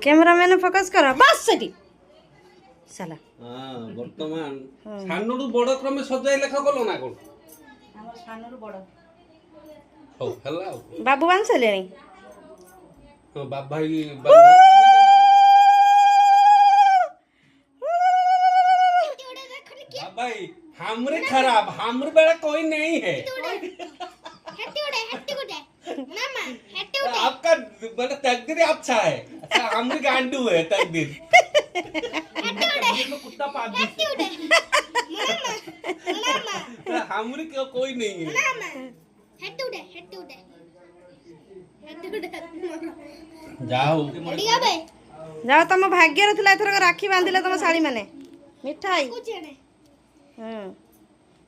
cameraman focus कर बस सेठी साला हां वर्तमान सानडू बड़ क्रमे सजाई लेखा कलो ना कोन हमर सानरू बड़ हो हल्ला बाबू बांध लेनी हां बाप भाई बाप भाई हमरे खराब हमरे बेड़ा कोई नहीं है आपका बड़ा तकदीर अच्छा है अच्छा हमरे गांडू है तकदीर कुत्ता पाद हमरे को कोई नहीं है जाओ जाओ तुम भाग्य थिला एथर राखी बांधिले तुम साड़ी माने मिठाई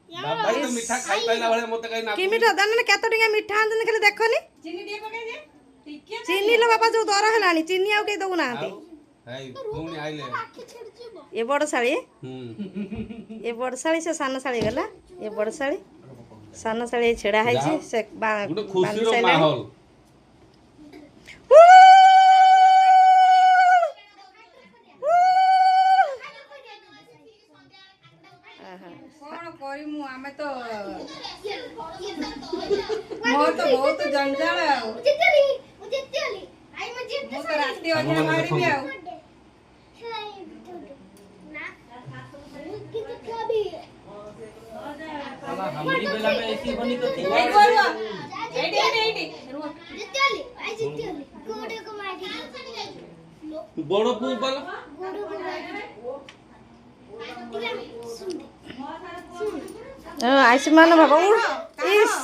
बाबा तो मीठा खाई पाइला वाले मते कहीं ना की मिठा दान केतो टिंगा मिठा आंदन खाली देखोनी चीनी दे पके जे ठीक है चीनी लो बाबा जो दर हलानी चीनी आउ के दउ ना आती हाय पुणी आइले ये बड़ साड़ी हम्म ये बड़ साड़ी से सान साड़ी गला ये बड़ साड़ी सान साड़ी छेड़ा है छी से गुड खुशी रो माहौल कोन करी मु आमे तो मो तो बहुत जंजाल मु तो राती अझा मारी भी आउ हमारी बेला में ऐसी बनी तो थी एडी बोलो एडी बड़ो पू बल आयुष्मान बाबा इस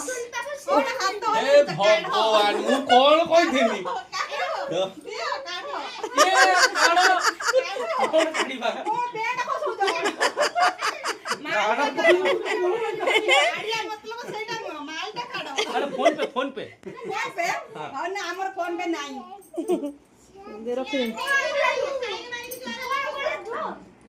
ए भगवान मु कोन कोइ थिनी ये काढो कोण काढी बा अरे फोन पे हमर फोन पे नहीं दे रखी